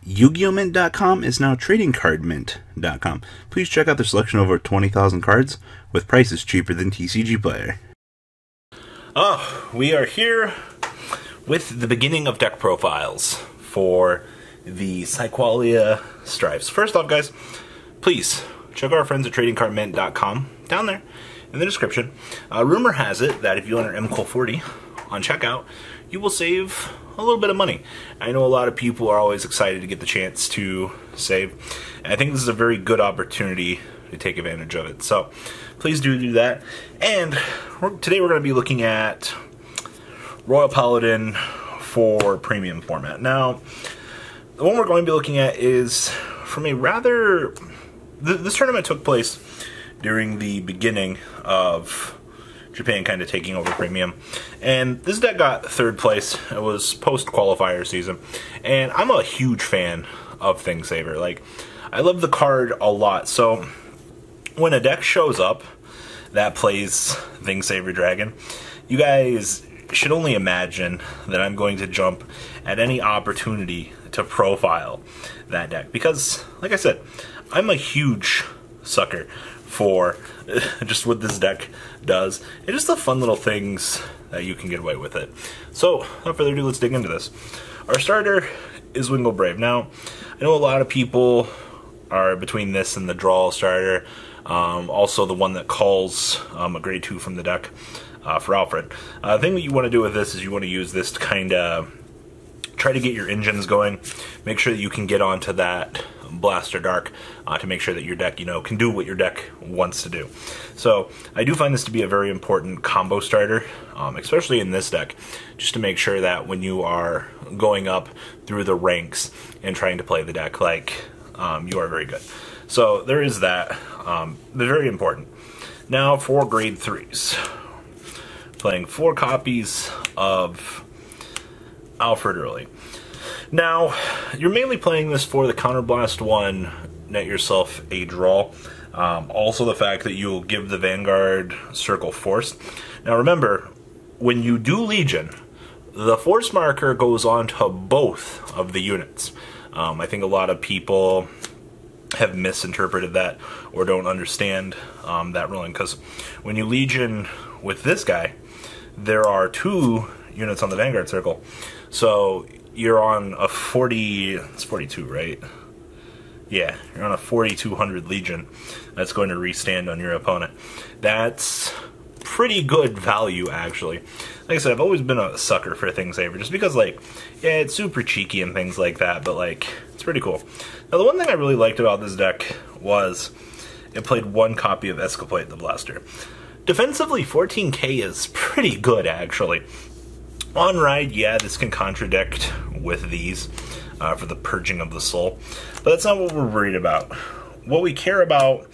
Yu-Gi-Oh! Mint.com is now TradingCardMint.com. Please check out their selection of over 20,000 cards with prices cheaper than TCG Player. Oh, we are here with the beginning of deck profiles for the Psyqualia Stripes. First off, guys, please check out our friends at TradingCardMint.com down there in the description. Rumor has it that if you enter MCOL40 on checkout, you will save a little bit of money. I know a lot of people are always excited to get the chance to save, and I think this is a very good opportunity to take advantage of it. So please do that. And today we're going to be looking at Royal Paladin for premium format. Now, the one we're going to be looking at is from a rather... This tournament took place during the beginning of Japan kind of taking over premium, and this deck got third place. It was post-qualifier season, and I'm a huge fan of Thingsaver. Like, I love the card a lot, so when a deck shows up that plays Thingsaver Dragon, you guys should only imagine that I'm going to jump at any opportunity to profile that deck, because, like I said, I'm a huge sucker for just what this deck does, and just the fun little things that you can get away with it. So, without further ado, let's dig into this. Our starter is Wingle Brave. Now, I know a lot of people are between this and the Draw starter, also the one that calls a grade 2 from the deck for Alfred. The thing that you want to do with this is you want to use this to kind of try to get your engines going, make sure that you can get onto that Blaster Dark to make sure that your deck, can do what your deck wants to do. So I do find this to be a very important combo starter, especially in this deck, just to make sure that when you are going up through the ranks and trying to play the deck, like, you are very good. So there is that. They're very important. Now for grade 3s. Playing 4 copies of Alfred early. Now, you're mainly playing this for the Counterblast 1, net yourself a draw. Also the fact that you'll give the Vanguard Circle Force. Now remember, when you do Legion, the Force marker goes on to both of the units. I think a lot of people have misinterpreted that or don't understand that ruling, because when you Legion with this guy, there are 2 units on the Vanguard Circle. So you're on a 40, it's 42, right? Yeah, you're on a 4200 Legion that's going to restand on your opponent. That's pretty good value, actually. Like I said, I've always been a sucker for Thingsaver, just because, like, yeah, it's super cheeky and things like that, but, like, it's pretty cool. Now, the one thing I really liked about this deck was it played 1 copy of Escapade the Blaster. Defensively, 14k is pretty good, actually. On Ride, yeah, this can contradict with these for the Purging of the Soul, but that's not what we're worried about. What we care about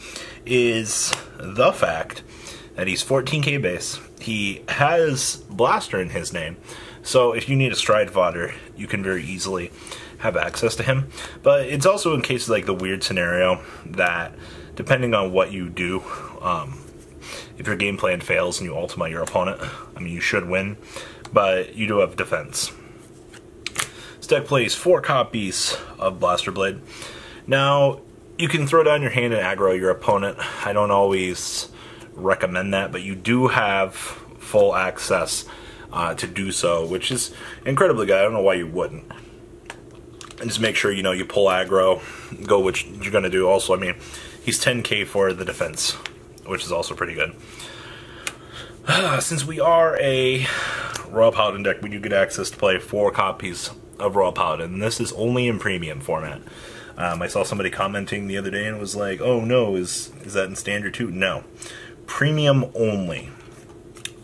is the fact that he's 14k base. He has Blaster in his name, so if you need a Stride fodder, you can very easily have access to him. But it's also in cases like the weird scenario that, depending on what you do, if your game plan fails and you ultimate your opponent, I mean, you should win, but you do have defense. This deck plays 4 copies of Blaster Blade. Now, you can throw down your hand and aggro your opponent. I don't always recommend that, but you do have full access to do so, which is incredibly good. I don't know why you wouldn't. And just make sure, you pull aggro, go what you're going to do. Also, I mean, he's 10k for the defense, which is also pretty good. Since we are a Royal Paladin deck, we do get access to play 4 copies of Royal Paladin, and this is only in premium format. I saw somebody commenting the other day and was like, oh no, is that in standard too? No. Premium only.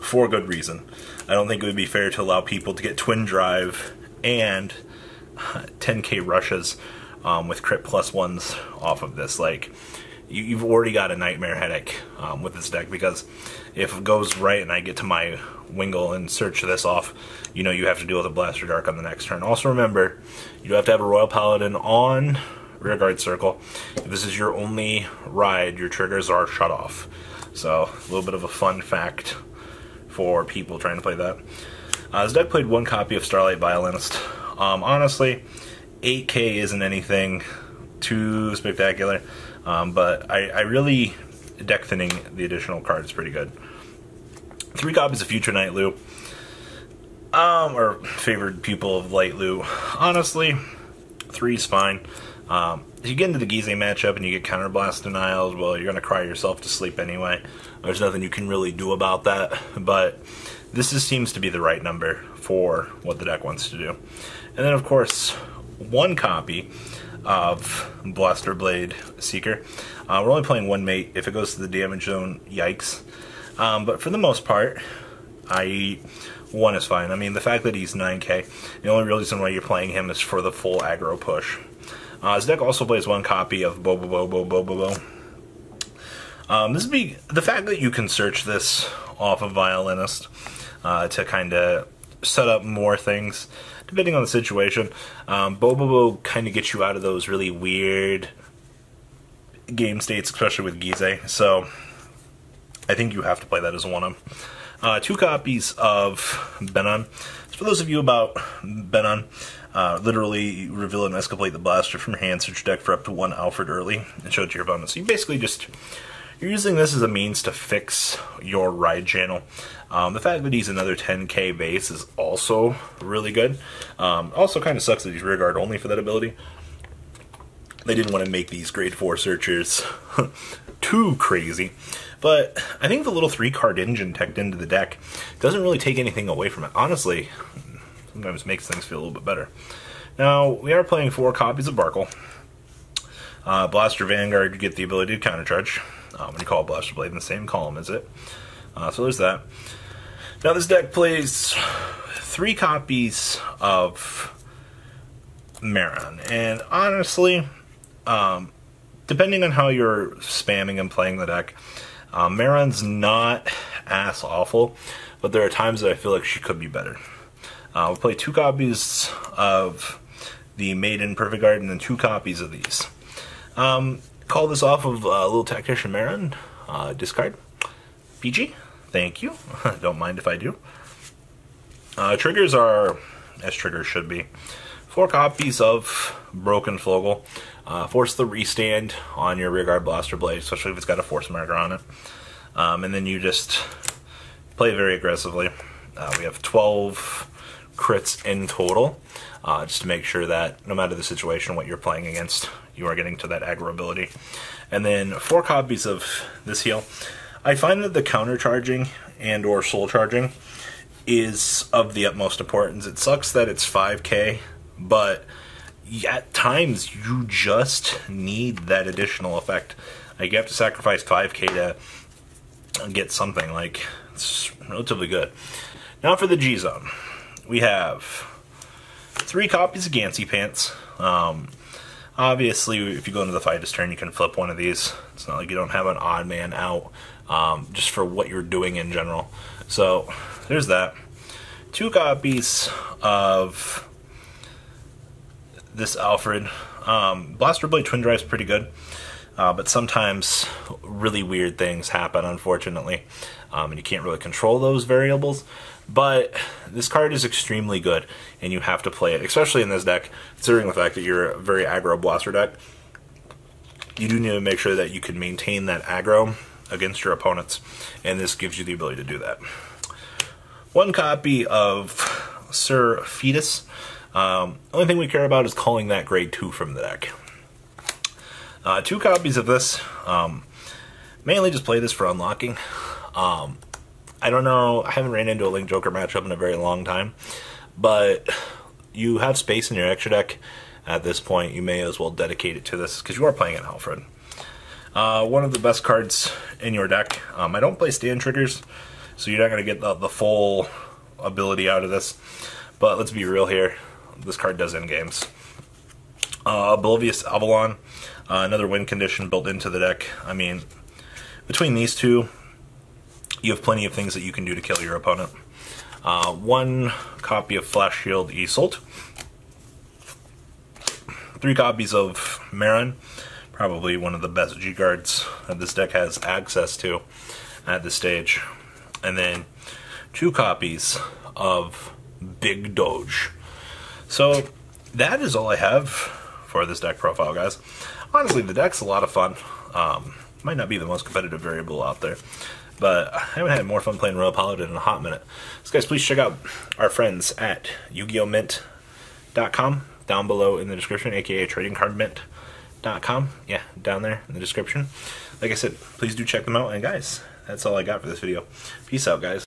For good reason. I don't think it would be fair to allow people to get Twin Drive and 10k rushes with crit +1s off of this. Like, you've already got a nightmare headache with this deck, because if it goes right and I get to my Wingle and search this off, you have to deal with a Blaster Dark on the next turn. Also remember, you do have to have a Royal Paladin on Rearguard Circle. If this is your only ride, your triggers are shut off. So, a little bit of a fun fact for people trying to play that. This deck played 1 copy of Starlight Violinist. Honestly, 8K isn't anything too spectacular, but I really, deck thinning the additional card is pretty good. 3 copies of Future Night Lou, or favored pupil of Light Lou. Honestly, 3's fine. If you get into the Gize matchup and you get counterblast denials, well, you're going to cry yourself to sleep anyway. There's nothing you can really do about that, but this seems to be the right number for what the deck wants to do. And then, of course, 1 copy of Blaster Blade Seeker. We're only playing 1 mate. If it goes to the damage zone, yikes. But for the most part, 1 is fine. I mean, the fact that he's 9k, the only real reason why you're playing him is for the full aggro push. His deck also plays 1 copy of Bo. This would be the fact that you can search this off of Violinist to kind of set up more things, depending on the situation. Bo kind of gets you out of those really weird game states, especially with Gize. So I think you have to play that as a 1-of. 2 copies of Benon. So for those of you about Benon, literally reveal and escalate the blaster from your hand, search your deck for up to 1 Alfred early, and show it to your opponent. So you basically you're using this as a means to fix your ride channel. The fact that he's another 10k base is also really good. Also kind of sucks that he's rear guard only for that ability. They didn't want to make these grade 4 searchers too crazy. But I think the little 3-card engine teched into the deck doesn't really take anything away from it. Honestly, sometimes makes things feel a little bit better. Now, we are playing 4 copies of Barkle. Blaster Vanguard, you get the ability to countercharge when you call Blaster Blade in the same column as it. So there's that. Now, this deck plays 3 copies of Maron. And honestly, depending on how you're spamming and playing the deck, Maron's not ass awful, but there are times that I feel like she could be better. We'll play 2 copies of the Maiden Perfect Guard and then 2 copies of these. Call this off of Little Tactician Maron. Discard. PG. Thank you. Don't mind if I do. Triggers are as triggers should be. 4 copies of Broken Flogel. Force the restand on your rearguard Blaster Blade, especially if it's got a force marker on it. And then you just play very aggressively. We have 12 crits in total, just to make sure that no matter the situation, what you're playing against, you are getting to that aggro ability. And then 4 copies of this heal. I find that the counter charging and or soul charging is of the utmost importance. It sucks that it's 5k, but at times you just need that additional effect. Like, you have to sacrifice 5k to get something. Like, it's relatively good. Now for the G zone, we have 3 copies of Gansey Pants. Obviously, if you go into the fight this turn, you can flip one of these. It's not like you don't have an odd man out, just for what you're doing in general. So there's that. 2 copies of this Alfred. Blaster Blade Twin Drive's pretty good, but sometimes really weird things happen, unfortunately, and you can't really control those variables. But this card is extremely good, and you have to play it, especially in this deck, considering the fact that you're a very aggro blaster deck. You do need to make sure that you can maintain that aggro against your opponents, and this gives you the ability to do that. 1 copy of Sir Fetus. Only thing we care about is calling that grade 2 from the deck. 2 copies of this. Mainly just play this for unlocking. I don't know, I haven't ran into a Link Joker matchup in a very long time, but you have space in your extra deck. At this point, you may as well dedicate it to this, because you are playing an Alfred. One of the best cards in your deck. I don't play stand triggers, so you're not going to get the full ability out of this, but let's be real here. This card does end games. Oblivious Avalon, another win condition built into the deck. I mean, between these 2, you have plenty of things that you can do to kill your opponent. 1 copy of Flash Shield Isolt. 3 copies of Maron, probably one of the best G-Guards that this deck has access to at this stage. And then 2 copies of Big Doge. So, that is all I have for this deck profile, guys. Honestly, the deck's a lot of fun. Might not be the most competitive variable out there, but I haven't had more fun playing Royal Paladin in a hot minute. So guys, please check out our friends at YugiOhMint.com down below in the description, aka TradingCardMint.com. Yeah, down there in the description. Like I said, please do check them out. And guys, that's all I got for this video. Peace out, guys.